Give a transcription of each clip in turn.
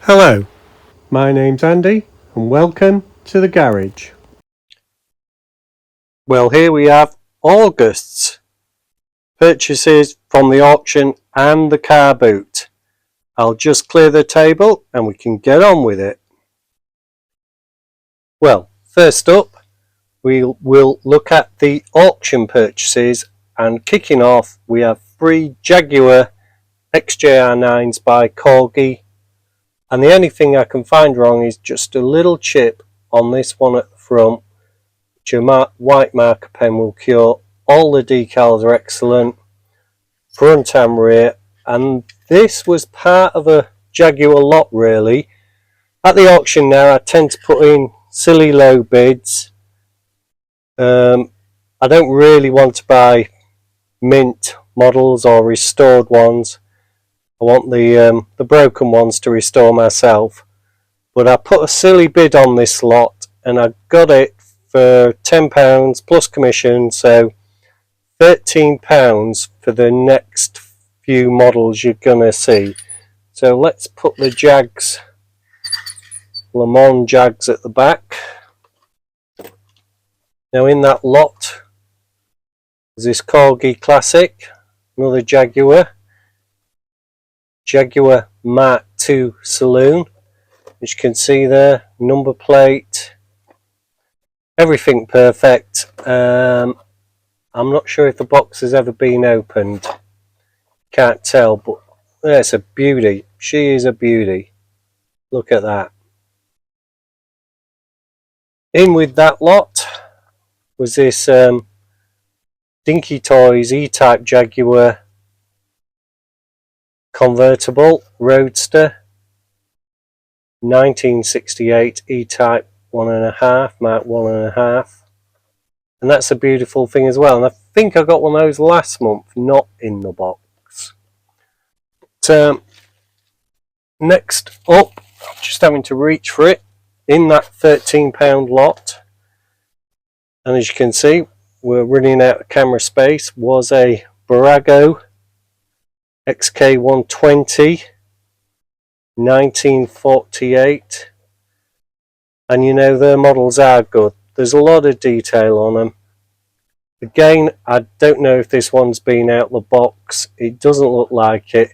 Hello, my name's Andy and welcome to the garage. Well, here we have August's purchases from the auction and the car boot. I'll just clear the table and we can get on with it. Well, first up we will look at the auction purchases, and kicking off we have 3 Jaguar XJ220s by Corgi. And the only thing I can find wrong is just a little chip on this one at the front, which a white marker pen will cure. All the decals are excellent, front and rear, and this was part of a Jaguar lot really. At the auction now I tend to put in silly low bids. I don't really want to buy mint models or restored ones. I want the broken ones to restore myself, but I put a silly bid on this lot and I got it for £10 plus commission, so £13 for the next few models you're gonna see. So let's put the Jags, Le Mans Jags at the back. Now in that lot is this Corgi Classic, another Jaguar Mark II Saloon, as you can see there, number plate, everything perfect. I'm not sure if the box has ever been opened, can't tell, but it's a beauty. She is a beauty. Look at that. In with that lot was this Dinky Toys E-Type Jaguar convertible roadster, 1968 E-Type 1.5, Mark 1.5, and that's a beautiful thing as well. And I think I got one of those last month, not in the box. But, next up, just having to reach for it, in that £13 lot, and as you can see we're running out of camera space, was a Jaguar XJ220 1948, and you know their models are good. There's a lot of detail on them. Again, I don't know if this one's been out the box. It doesn't look like it.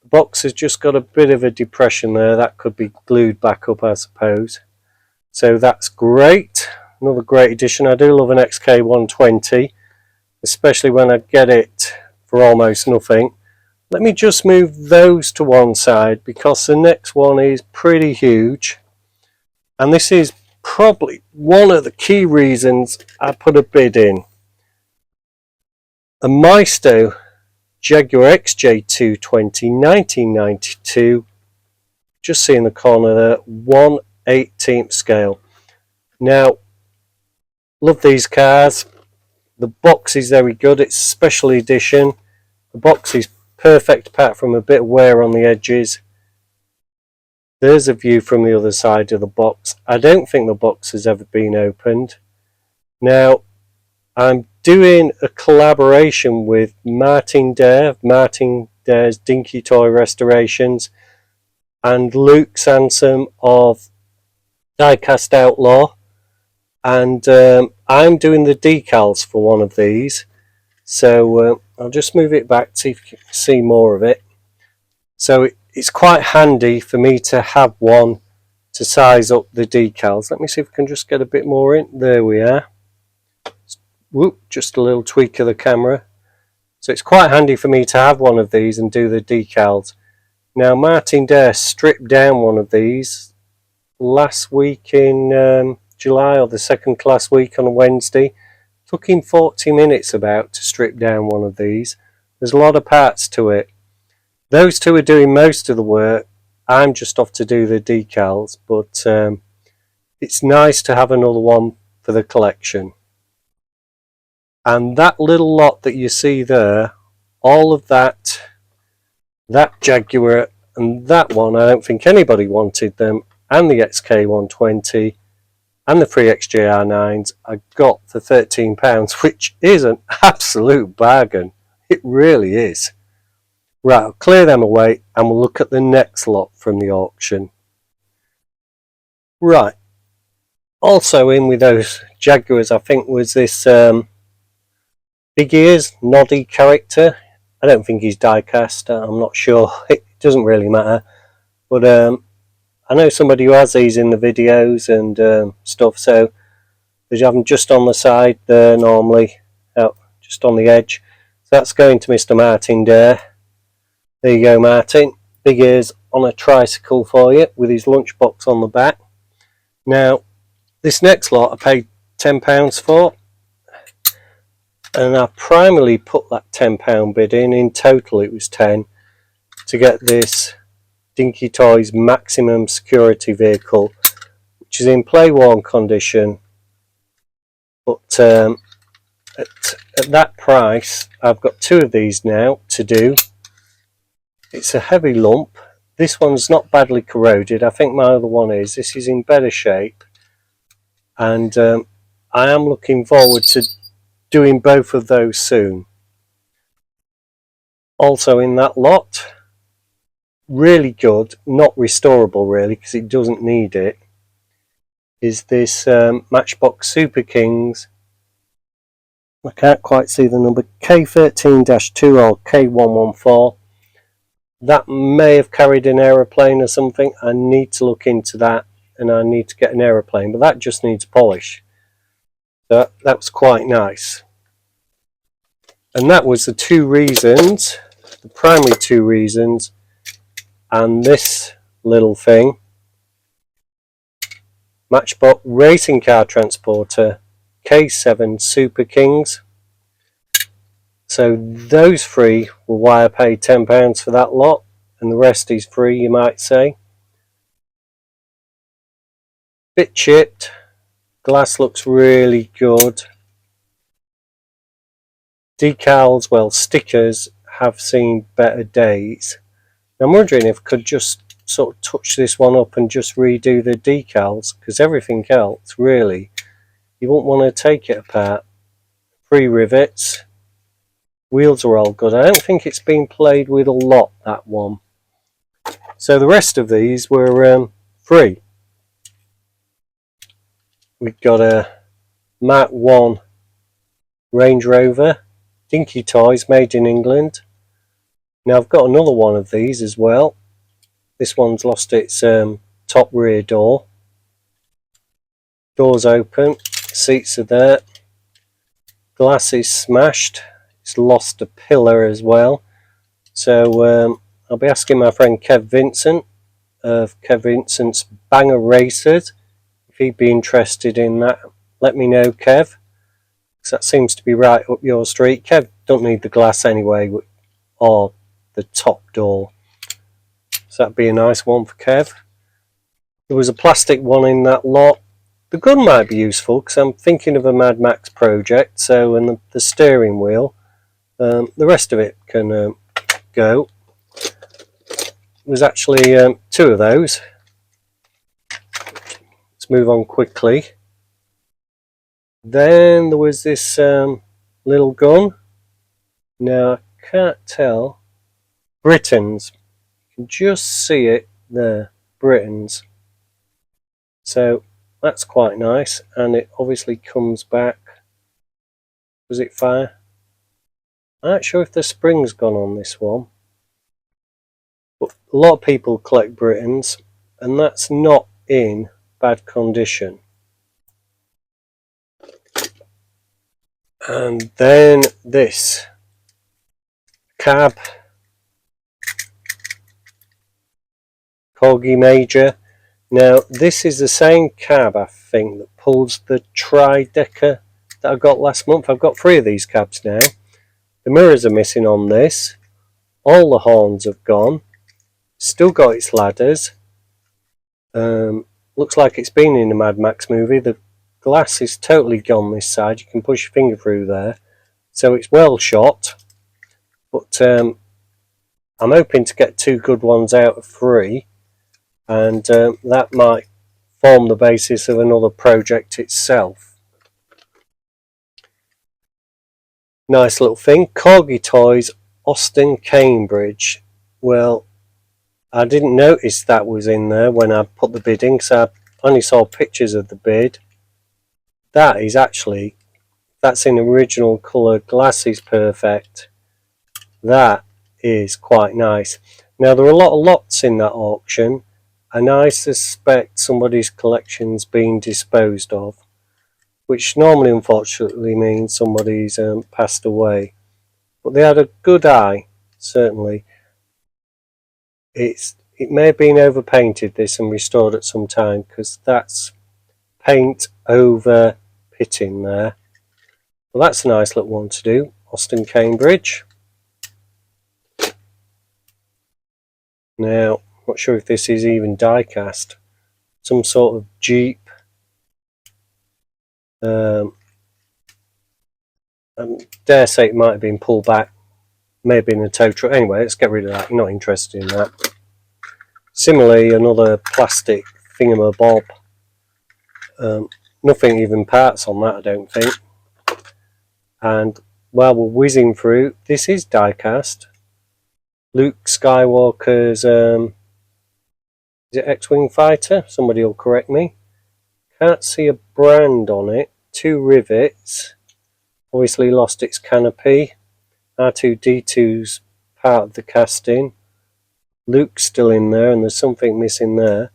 The box has just got a bit of a depression there. That could be glued back up, I suppose. So that's great. Another great addition. I do love an XJ120, especially when I get it for almost nothing. Let me just move those to one side because the next one is pretty huge, and this is probably one of the key reasons I put a bid in. A Maisto Jaguar XJ220 1992, just see in the corner there, 1/18 scale. Now, love these cars. The box is very good. It's a special edition. The box is perfect apart from a bit of wear on the edges. There's a view from the other side of the box. I don't think the box has ever been opened. Now, I'm doing a collaboration with Martin Dare's Dinky Toy Restorations and Luke Sansom of Diecast Outlaw, and I'm doing the decals for one of these. So I'll just move it back to see if you can see more of it. So it's quite handy for me to have one to size up the decals. Let me see if we can just get a bit more in. There we are. Whoop, just a little tweak of the camera. So it's quite handy for me to have one of these and do the decals. Now Martin Dare stripped down one of these last week in July, or the second class week on a Wednesday. Took him 40 minutes about to strip down one of these. There's a lot of parts to it. Those two are doing most of the work. I'm just off to do the decals, but it's nice to have another one for the collection. And that little lot that you see there, all of that Jaguar and that one, I don't think anybody wanted them, and the XJ120 and the 3 XJ220s I got for £13, which is an absolute bargain. It really is. Right, I'll clear them away and we'll look at the next lot from the auction. Right, also in with those Jaguars I think was this Big Ears Noddy character. I don't think he's diecast, I'm not sure, it doesn't really matter, but I know somebody who has these in the videos and stuff, so they have them just on the side there normally, out just on the edge. So that's going to Mr. Martin there. There you go, Martin. Big Ears on a tricycle for you with his lunchbox on the back. Now, this next lot I paid £10 for, and I primarily put that £10 bid in total it was 10, to get this Corgi Toys maximum security vehicle, which is in play worn condition, but at that price I've got two of these now to do. It's a heavy lump. This one's not badly corroded, I think my other one is. This is in better shape, and I am looking forward to doing both of those soon. Also in that lot, really good, not restorable really because it doesn't need it, is this Matchbox Super Kings, I can't quite see the number, K13-2 or K114. That may have carried an aeroplane or something. I need to look into that, and I need to get an aeroplane, but that just needs polish. So that was quite nice. And that was the two reasons, the primary two reasons, and this little thing, Matchbox Racing Car Transporter K7 Super Kings. So those three were why I paid £10 for that lot, and the rest is free, you might say. Bit chipped, glass looks really good. Decals, well, stickers have seen better days. I'm wondering if I could just sort of touch this one up and just redo the decals, because everything else really you won't want to take it apart. 3 rivets, wheels are all good. I don't think it's been played with a lot, that one. So the rest of these were free. We've got a Mark 1 Range Rover Corgi Toys made in England. Now I've got another one of these as well. This one's lost its top rear door. Doors open, seats are there. Glass is smashed. It's lost a pillar as well. So I'll be asking my friend Kev Vincent of Kev Vincent's Banger Racers if he'd be interested in that. Let me know, Kev, because that seems to be right up your street. Kev don't need the glass anyway, or the top door, so that'd be a nice one for Kev. There was a plastic one in that lot. The gun might be useful because I'm thinking of a Mad Max project, so, and the steering wheel. The rest of it can go. There's actually 2 of those. Let's move on quickly. Then there was this little gun. Now I can't tell. Britons. You can just see it there. Britons. So that's quite nice, and it obviously comes back. Does it fire? I'm not sure if the spring's gone on this one, but a lot of people collect Britons, and that's not in bad condition. And then this cab, Corgi Major. Now this is the same cab I think that pulls the tri-decker that I got last month. I've got 3 of these cabs now. The mirrors are missing on this. All the horns have gone. Still got its ladders. Looks like it's been in a Mad Max movie. The glass is totally gone this side. You can push your finger through there. So it's well shot. But I'm hoping to get 2 good ones out of 3. And that might form the basis of another project itself. Nice little thing. Corgi Toys Austin Cambridge. Well, I didn't notice that was in there when I put the bid in, because I only saw pictures of the bid. That is actually, that's in original colour, glass is perfect. That is quite nice. Now there are a lot of lots in that auction, and I suspect somebody's collection's been disposed of, which normally unfortunately means somebody's passed away. But they had a good eye, certainly. It may have been overpainted, this, and restored at some time, because that's paint over pitting there. Well, that's a nice little one to do. Austin Cambridge. Now, not sure if this is even die-cast. Some sort of Jeep. I dare say it might have been pulled back. May have been a tow truck. Anyway, let's get rid of that. You're not interested in that. Similarly, another plastic thingamabob. Nothing even parts on that, I don't think. And while we're whizzing through, this is die-cast. Luke Skywalker's is it X-Wing fighter? Somebody will correct me. Can't see a brand on it. 2 rivets. Obviously lost its canopy. R2-D2's part of the casting. Luke's still in there, and there's something missing there.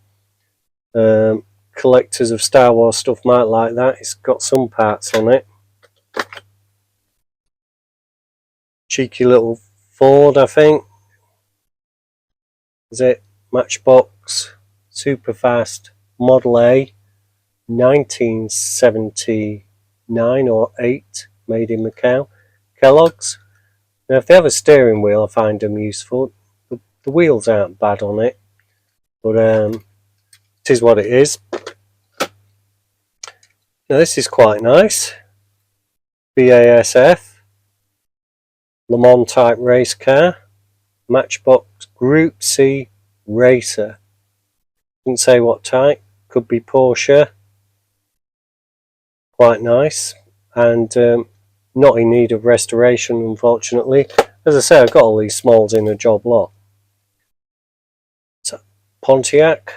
Collectors of Star Wars stuff might like that. It's got some parts on it. Cheeky little Ford, I think. Is it? Matchbox. Super fast. Model A. 1979 or 8. Made in Macau. Kellogg's. Now, if they have a steering wheel, I find them useful. The wheels aren't bad on it, but it is what it is. Now, this is quite nice. BASF. Le Mans type race car. Matchbox Group C Racer. Didn't say what type. Could be Porsche. Quite nice. And not in need of restoration, unfortunately. As I say, I've got all these smalls in a job lot. So, Pontiac.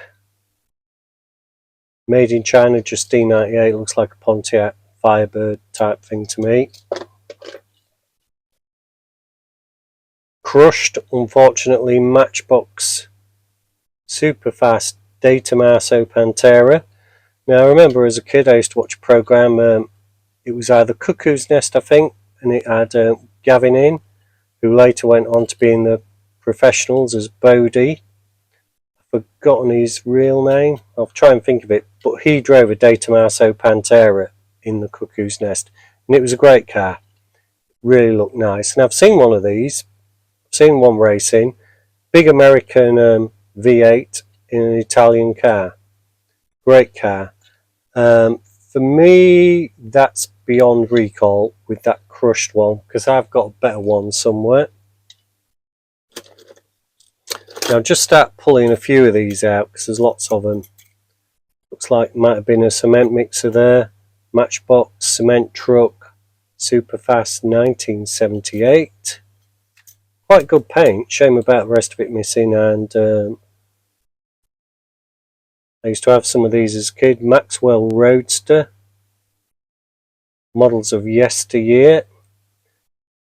Made in China, just D98. Looks like a Pontiac Firebird type thing to me. Crushed, unfortunately, Matchbox Superfast Data Marso Pantera. Now, I remember as a kid I used to watch a programme, it was either Cuckoo's Nest, I think, and it had Gavin in, who later went on to be in the professionals as Bodie. I've forgotten his real name, I'll try and think of it, but he drove a Data Marso Pantera in the Cuckoo's Nest, and it was a great car. Really looked nice, and I've seen one of these. Seen one racing, big American V8 in an Italian car. Great car. For me, that's beyond recall with that crushed one, because I've got a better one somewhere. Now just start pulling a few of these out, because there's lots of them. Looks like might have been a cement mixer there. Matchbox cement truck, Superfast 1978. Quite good paint, shame about the rest of it missing, and I used to have some of these as a kid. Maxwell Roadster, models of yesteryear.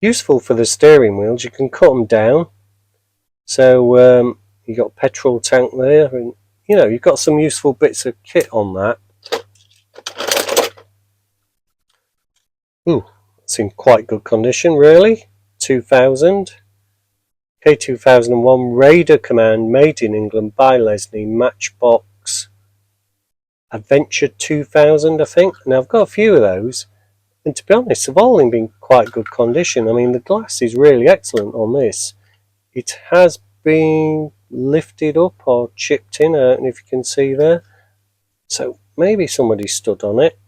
Useful for the steering wheels, you can cut them down. So you got a petrol tank there, and you know, you've got some useful bits of kit on that. Ooh, it's in quite good condition, really. 2000. K2001 Raider Command, made in England by Lesney. Matchbox Adventure 2000, I think. Now I've got a few of those, and to be honest, they've all been quite good condition. I mean, the glass is really excellent on this. It has been lifted up or chipped in, and if you can see there, so maybe somebody stood on it.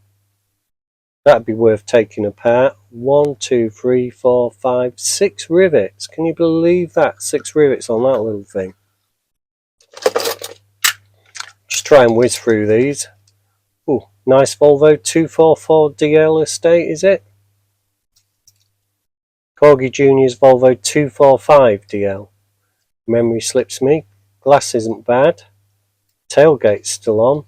That'd be worth taking apart. 1, 2, 3, 4, 5, 6 rivets. Can you believe that? 6 rivets on that little thing. Just try and whiz through these. Ooh, nice Volvo 244 DL estate, is it? Corgi Junior's Volvo 245 DL. Memory slips me. Glass isn't bad. Tailgate's still on.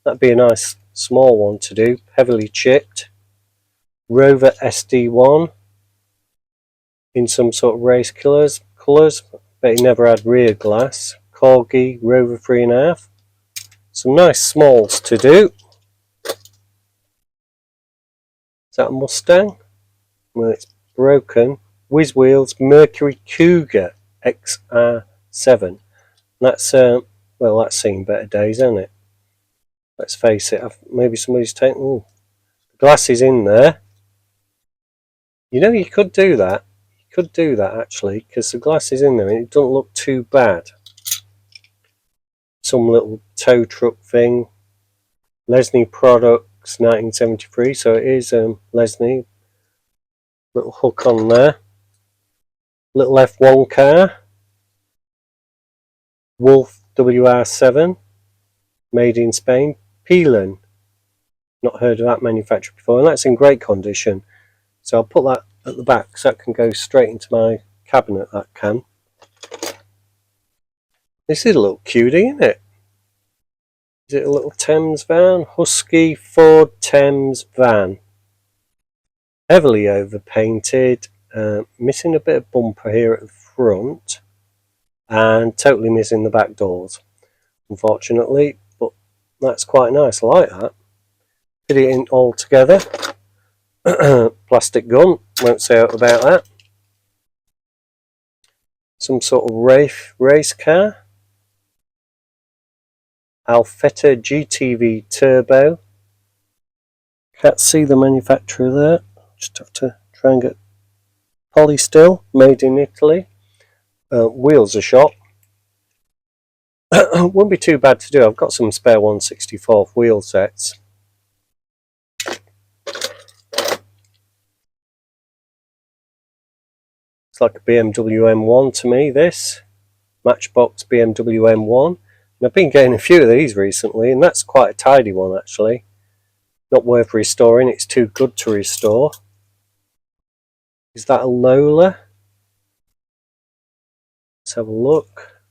That'd be a nice small one to do. Heavily chipped. Rover SD1 in some sort of race colours. But he never had rear glass. Corgi Rover 3.5. Some nice smalls to do. Is that a Mustang? Well, it's broken. Whiz Wheels Mercury Cougar XR7. That's well, that's seen better days, hasn't it? Let's face it. Maybe somebody's taken. Ooh, the glass is in there. You know, you could do that. You could do that actually, because the glass is in there and it doesn't look too bad. Some little tow truck thing. Lesney Products 1973, so it is Lesney. Little hook on there. Little F1 car. Wolf WR7. Made in Spain. Peelan. Not heard of that manufacturer before, and that's in great condition. So I'll put that at the back so that can go straight into my cabinet, that can. This is a little cutie, isn't it? Is it a little Thames van? Husky Ford Thames van. Heavily overpainted, missing a bit of bumper here at the front, and totally missing the back doors, unfortunately, but that's quite nice. I like that. Fit it in all together. Plastic gun, won't say out about that. Some sort of race car. Alfetta GTV Turbo. Can't see the manufacturer there. Just have to try and get polystill, made in Italy. Wheels are shot. Wouldn't be too bad to do. I've got some spare 1/64 wheel sets. It's like a BMW M1 to me, this. Matchbox BMW M1. And I've been getting a few of these recently, and that's quite a tidy one actually. Not worth restoring, it's too good to restore. Is that a Lola? Let's have a look.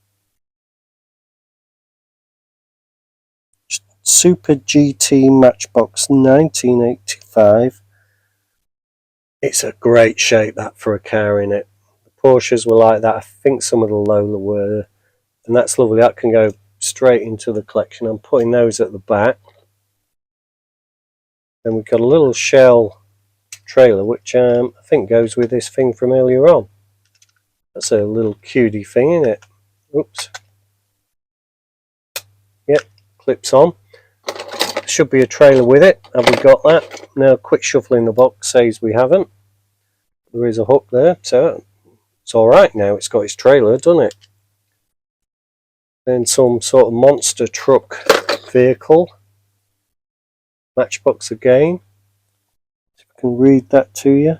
Super GT Matchbox 1985. It's a great shape, that, for a car in it. The Porsches were like that. I think some of the Lola were. And that's lovely. That can go straight into the collection. I'm putting those at the back. Then we've got a little shell trailer, which I think goes with this thing from earlier on. That's a little cutie thing, isn't it? Oops. Yep, clips on. Should be a trailer with it. Have we got that? Now, quick shuffle in the box says we haven't. There is a hook there, so it's alright now. It's got its trailer, doesn't it? Then some sort of monster truck vehicle. Matchbox again. See if I can read that to you.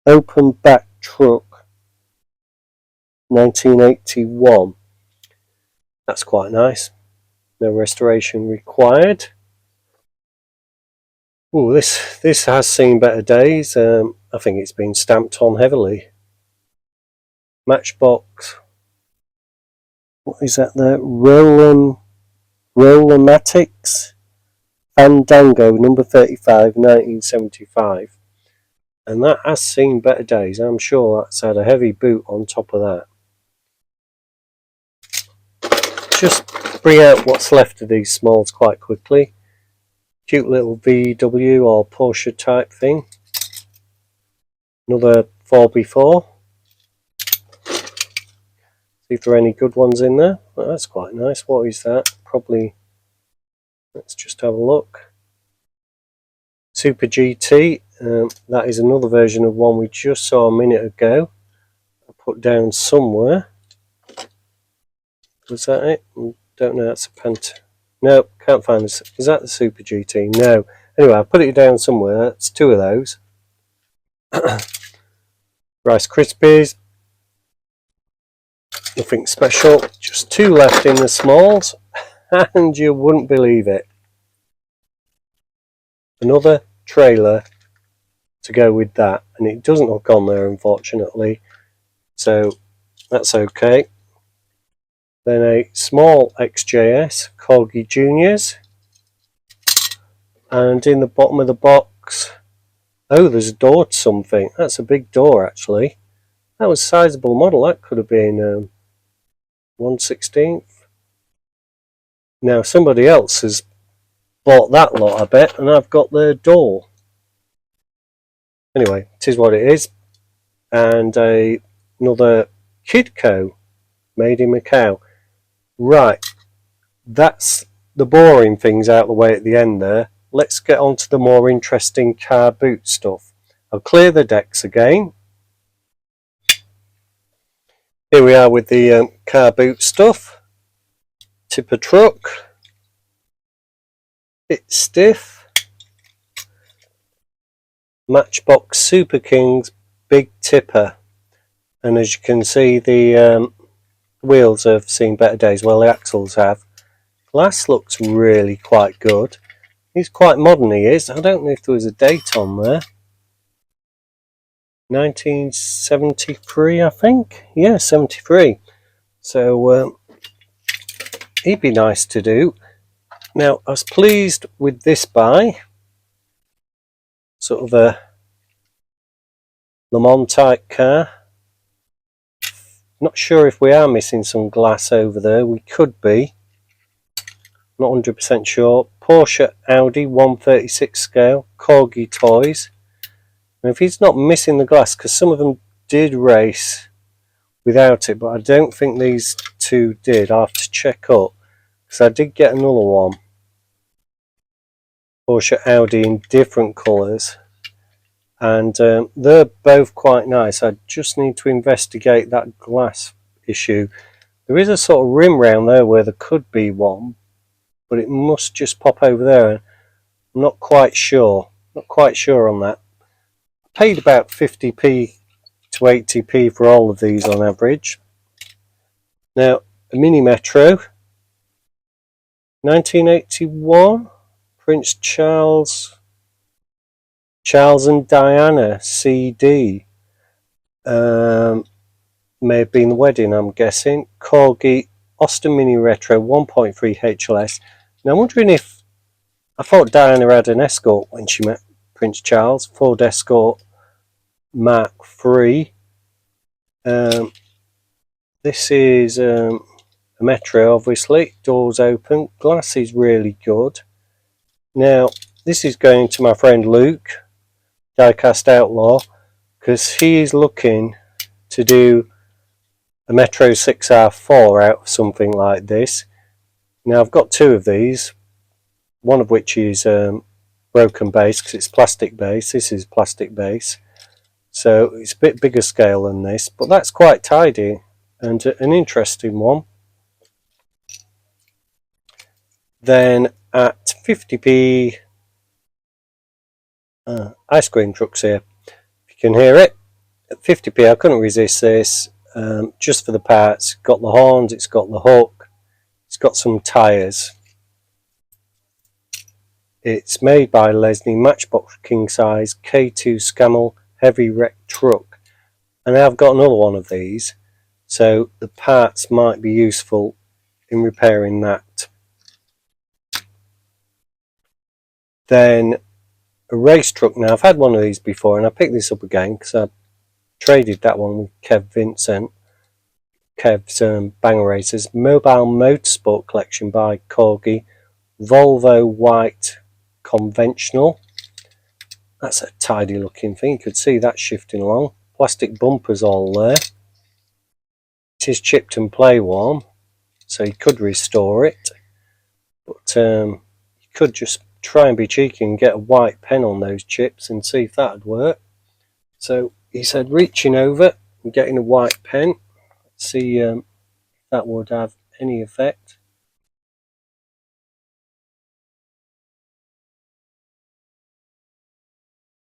Open back truck 1981. That's quite nice. No restoration required. Oh, this has seen better days. I think it's been stamped on heavily. Matchbox. What is that there? Rollermatics Fandango number 35, 1975. And that has seen better days. I'm sure that's had a heavy boot on top of that. Just bring out what's left of these smalls quite quickly. Cute little VW or Porsche type thing. Another 4x4. See if there are any good ones in there. Oh, that's quite nice. What is that? Probably, let's just have a look. Super GT. That is another version of one we just saw a minute ago. I put down somewhere. Was that it? Don't know. That's a Pant. No, can't find this. Is that the Super GT? No. Anyway, I put it down somewhere. That's two of those. Rice Krispies. Nothing special. Just two left in the smalls. And you wouldn't believe it. Another trailer to go with that, and it doesn't hook on there unfortunately, so that's okay. Then a small XJS Corgi Juniors, and in the bottom of the box, oh, there's a door to something. That's a big door actually. That was a sizable model. That could have been 1/16. Now somebody else has bought that lot, I bet, and I've got their door. Anyway, it is what it is. And another Kidco made in Macau. Right, that's the boring things out of the way at the end there. Let's get on to the more interesting car boot stuff. I'll clear the decks again. Here we are with the car boot stuff. Tipper truck. Bit stiff. Matchbox Super Kings big tipper. And as you can see, the wheels have seen better days. Well, the axles have. Glass looks really quite good. He's quite modern, he is. I don't know if there was a date on there. 1973, I think. Yeah, 73. So he'd be nice to do. Now, I was pleased with this buy. Sort of a Le Mans type car. Not sure if we are missing some glass over there. We could be. Not 100% sure. Porsche Audi 136 scale. Corgi Toys. And if he's not missing the glass, because some of them did race without it, but I don't think these two did. I'll have to check up, because I did get another one. Porsche Audi in different colours. And they're both quite nice. I just need to investigate that glass issue. There is a sort of rim round there where there could be one, but it must just pop over there. I'm not quite sure. Not quite sure on that. I paid about 50p to 80p for all of these on average. Now, a Mini Metro, 1981, Prince Charles and Diana CD. May have been the wedding, I'm guessing. Corgi Austin Mini Retro 1.3 HLS. Now I'm wondering if, I thought Diana had an Escort when she met Prince Charles. Ford Escort Mark III. This is a Metro, obviously. Doors open. Glass is really good. Now this is going to my friend Luke, Diecast Outlaw, because he is looking to do a Metro 6R4 out of something like this. Now I've got two of these, one of which is broken base because it's plastic base. This is plastic base, so it's a bit bigger scale than this, but that's quite tidy and an interesting one. Then at 50p, ice cream trucks here, if you can hear it. At 50p I couldn't resist this, just for the parts. It's got the horns, it's got the hook, it's got some tyres. It's made by Lesney, Matchbox King Size K2 Scamel Heavy Wreck Truck, and I've got another one of these, so the parts might be useful in repairing that. Then a race truck. Now I've had one of these before and I picked this up again because I traded that one with Kev Vincent, Kev's Banger Racers. Mobile Motorsport Collection by Corgi, Volvo White Conventional. That's a tidy looking thing, you could see that shifting along. Plastic bumpers all there. It is chipped and play warm, so you could restore it, but you could just try and be cheeky and get a white pen on those chips and see if that would work. So he said reaching over and getting a white pen. Let's see if that would have any effect.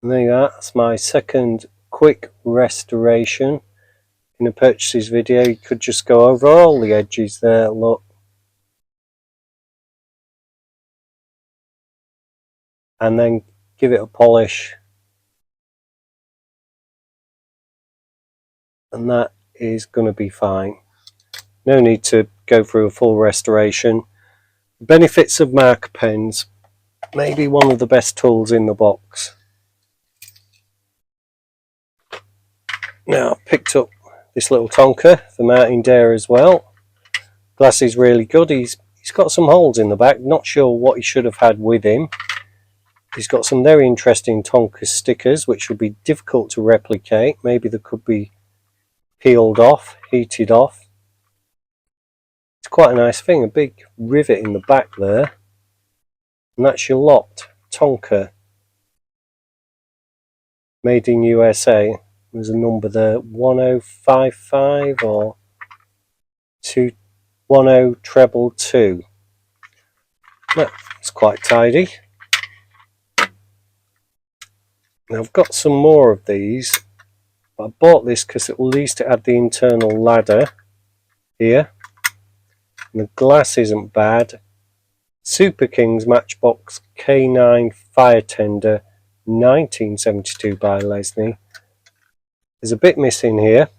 And there you are, that's my second quick restoration in a purchases video. You could just go over all the edges there, look. And then give it a polish and that is going to be fine. No need to go through a full restoration. Benefits of marker pens, maybe one of the best tools in the box. Now I've picked up this little Tonka for mounting there as well. Glass is really good. He's got some holes in the back, not sure what he should have had with him. He's got some very interesting Tonka stickers which would be difficult to replicate. Maybe they could be peeled off, heated off. It's quite a nice thing, a big rivet in the back there. And that's your lot, Tonka. Made in USA. There's a number there, 1055 or 21022. That's quite tidy. Now I've got some more of these. I bought this because at least it had the internal ladder here. And the glass isn't bad. Super Kings Matchbox K9 Fire Tender 1972 by Lesney. There's a bit missing here,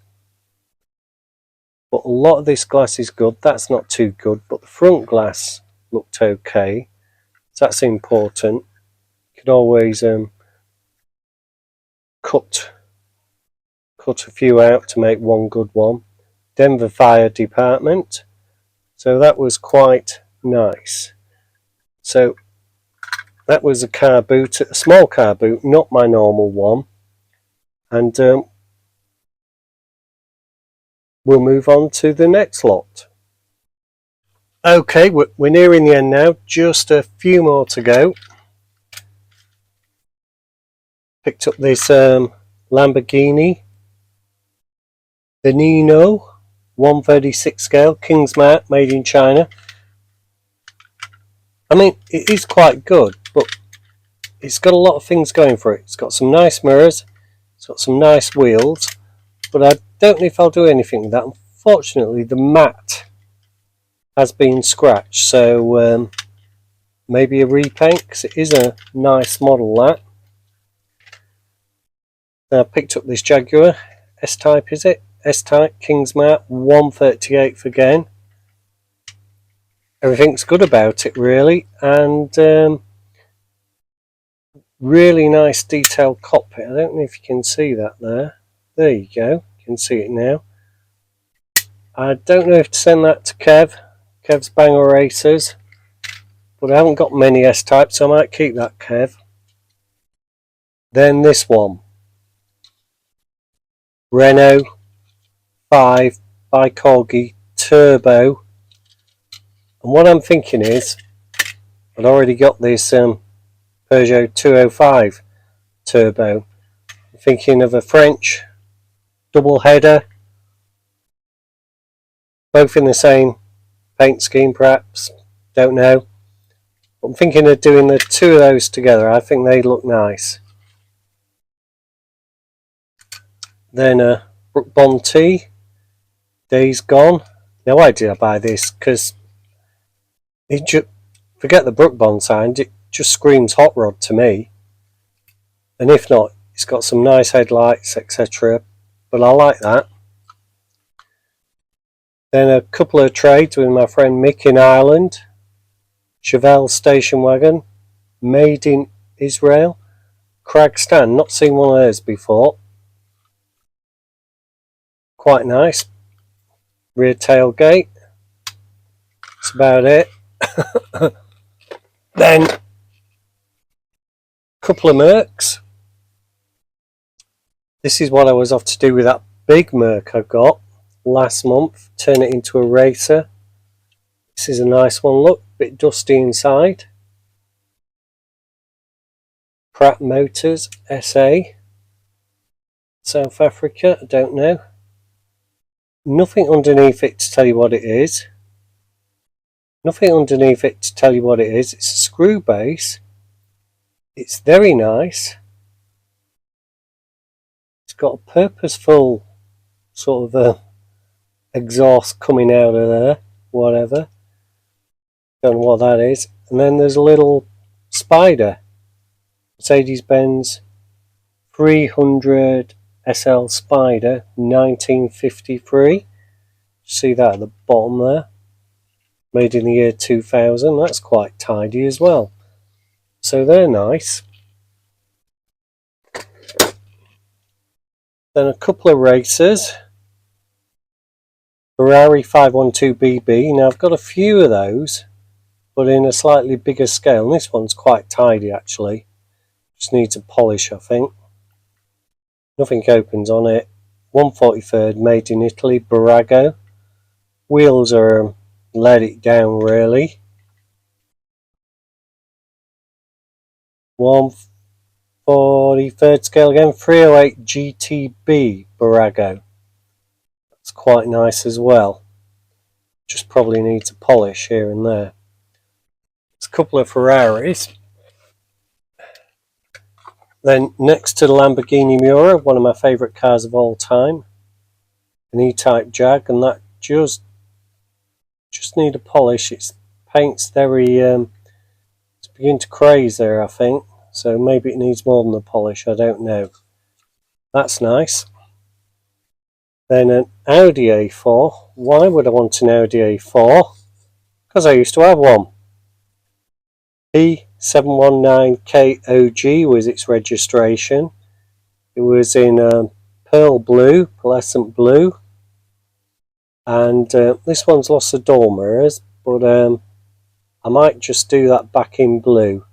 but a lot of this glass is good. That's not too good, but the front glass looked okay, so that's important. You could always cut a few out to make one good one. Denver Fire Department, so that was quite nice. So that was a car boot, a small car boot, not my normal one. And we'll move on to the next lot. Okay, we're nearing the end now, just a few more to go. Picked up this Lamborghini Veneno 136 scale, Kingsmount, made in China. I mean, it is quite good, but it's got a lot of things going for it. It's got some nice mirrors, it's got some nice wheels, but I don't know if I'll do anything with that. Unfortunately, the mat has been scratched, so maybe a repaint, because it is a nice model, that. Now I picked up this Jaguar S-Type, is it? S-Type, Kingsmount, 1/38 again. Everything's good about it, really, and really nice detailed cockpit. I don't know if you can see that there. There you go, you can see it now. I don't know if to send that to Kev's Banger Racers, but I haven't got many S-Types, so I might keep that, Kev. Then this one, Renault 5 by Corgi Turbo. And what I'm thinking is, I'd already got this Peugeot 205 Turbo. I'm thinking of a French double header, both in the same paint scheme perhaps, don't know. But I'm thinking of doing the two of those together. I think they look nice. Then a Brook Bond T, Days Gone. Now why did I buy this? Because forget the Brook Bond sign, it just screams hot rod to me. And if not, it's got some nice headlights, etc. But I like that. Then a couple of trades with my friend Mick in Ireland. Chevelle station wagon, made in Israel. Crag stand, not seen one of those before. Quite nice. Rear tailgate. That's about it. Then a couple of Mercs. This is what I was off to do with that big Merc I got last month. Turn it into a racer. This is a nice one, look, a bit dusty inside. Pratt Motors SA, South Africa, I don't know. Nothing underneath it to tell you what it is. Nothing underneath it to tell you what it is. It's a screw base. It's very nice. It's got a purposeful sort of exhaust coming out of there, whatever. Don't know what that is. And then there's a little spider. Mercedes-Benz 300 SL Spider 1953. See that at the bottom there? Made in the year 2000. That's quite tidy as well. So they're nice. Then a couple of racers. Ferrari 512BB. Now I've got a few of those, but in a slightly bigger scale. And this one's quite tidy actually. Just needs a polish, I think. Nothing opens on it. 143rd, made in Italy, Barago. Wheels are let it down really. 143rd scale again, 308 GTB Barago. That's quite nice as well. Just probably needs a polish here and there. There's a couple of Ferraris. Then next to the Lamborghini Miura, one of my favourite cars of all time, an E-Type Jag, and that just need a polish. Its paint's very, it's beginning to craze there, I think. So maybe it needs more than a polish, I don't know. That's nice. Then an Audi A4. Why would I want an Audi A4? Because I used to have one. P719KOG was its registration. It was in pearl blue, pearlescent blue. And this one's lost the door mirrors, but I might just do that back in blue.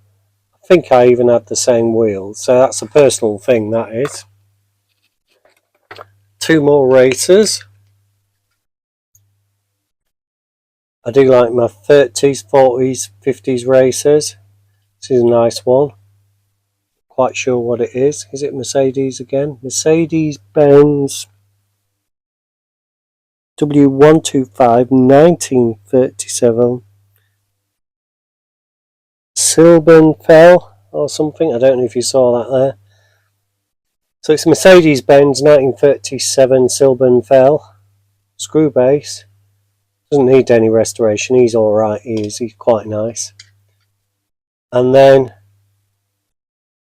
I think I even had the same wheels, so that's a personal thing, that is. Two more racers. I do like my 30s, 40s, 50s racers. This is a nice one. Quite sure what it is. Is it Mercedes again? Mercedes-Benz W125 1937. Silbenfell or something. I don't know if you saw that there. So it's Mercedes-Benz 1937 Silbenfell. Screw base. Doesn't need any restoration. He's alright. He's quite nice. And then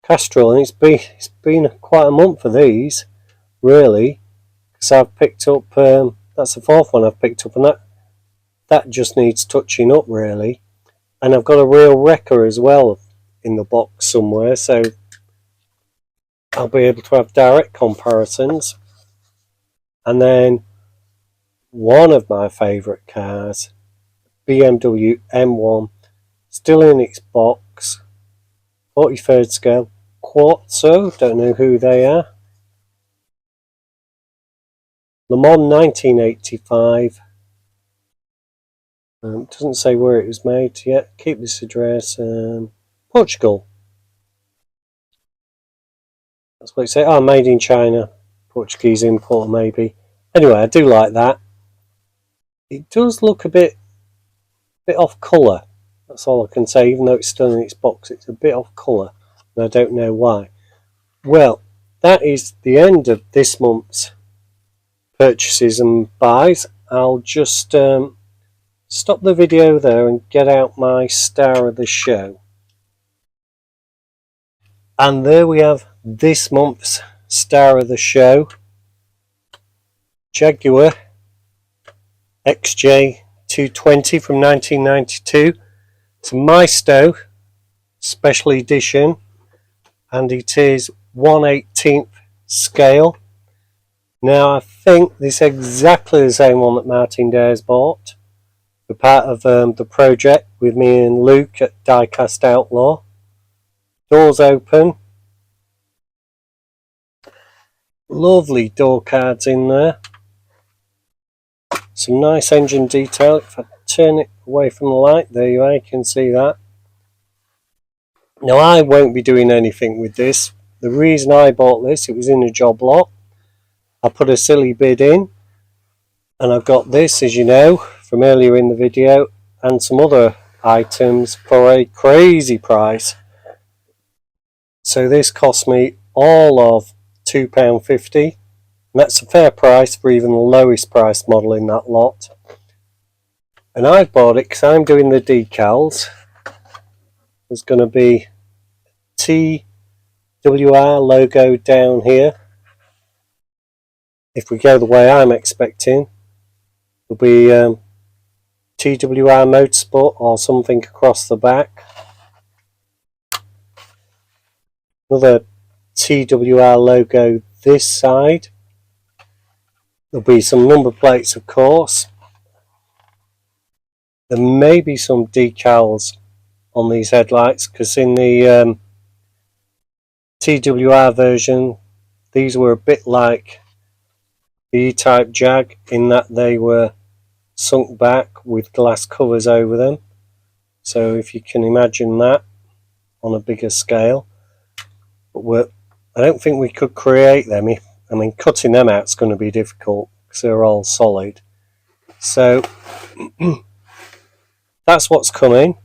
Castrol, and it's been quite a month for these, really, because I've picked up. That's the fourth one I've picked up, and that just needs touching up really. And I've got a real wrecker as well in the box somewhere, so I'll be able to have direct comparisons. And then one of my favourite cars, BMW M1, still in its box, 43rd scale, Quartzo, don't know who they are. Le Mans 1985. Doesn't say where it was made yet. Keep this address. Portugal. That's what it says. Oh, made in China. Portuguese import maybe. Anyway, I do like that. It does look a bit off colour. That's all I can say. Even though it's still in its box, it's a bit off colour, and I don't know why. Well, that is the end of this month's purchases and buys. I'll just stop the video there and get out my star of the show. And there we have this month's star of the show, Jaguar XJ220 from 1992. It's a Maisto special edition, and it is 1/18th scale. Now I think this is exactly the same one that Martin Dares bought. We're part of the project with me and Luke at Diecast Outlaw. Doors open. Lovely door cards in there. Some nice engine detail. If I turn it away from the light, there you are, you can see that. Now I won't be doing anything with this. The reason I bought this, it was in a job lot. I put a silly bid in, and I've got this, as you know, from earlier in the video, and some other items for a crazy price. So this cost me all of £2.50, and that's a fair price for even the lowest priced model in that lot. And I bought it because I'm doing the decals. There's going to be TWR logo down here, if we go the way I'm expecting, there'll be TWR Motorsport or something across the back. Another TWR logo this side. There'll be some number plates, of course. There may be some decals on these headlights, because in the TWR version, these were a bit like the E-Type Jag in that they were sunk back with glass covers over them. So if you can imagine that on a bigger scale. But I don't think we could create them. I mean, cutting them out is going to be difficult because they're all solid. So that's what's coming.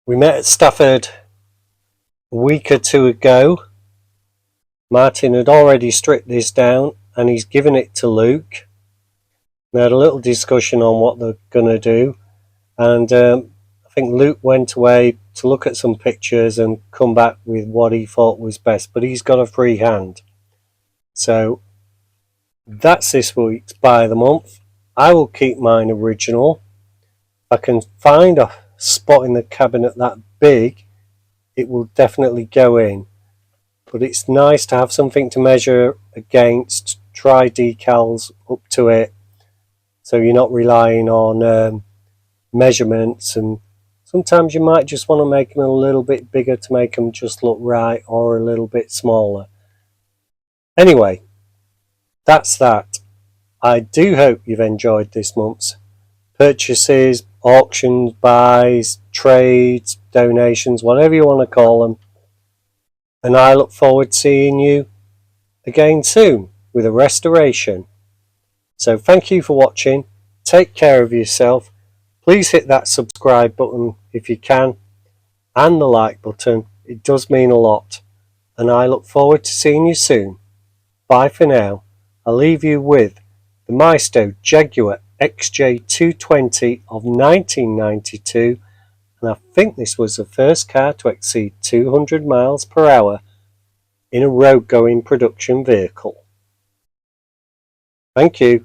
We met at Stafford a week or two ago. Martin had already stripped this down and he's given it to Luke. We had a little discussion on what they're going to do, and I think Luke went away to look at some pictures and come back with what he thought was best, but he's got a free hand. So that's this week's Buy of the Month. I will keep mine original. If I can find a spot in the cabinet that big, it will definitely go in. But it's nice to have something to measure against, try decals up to it, so you're not relying on measurements, and sometimes you might just want to make them a little bit bigger to make them just look right, or a little bit smaller. Anyway, that's that. I do hope you've enjoyed this month's purchases, auctions, buys, trades, donations, whatever you want to call them. And I look forward to seeing you again soon with a restoration. So thank you for watching. Take care of yourself. Please hit that subscribe button if you can, and the like button. It does mean a lot. And I look forward to seeing you soon. Bye for now. I'll leave you with the Maisto Jaguar XJ220 of 1992. And I think this was the first car to exceed 200 miles per hour in a road-going production vehicle. Thank you.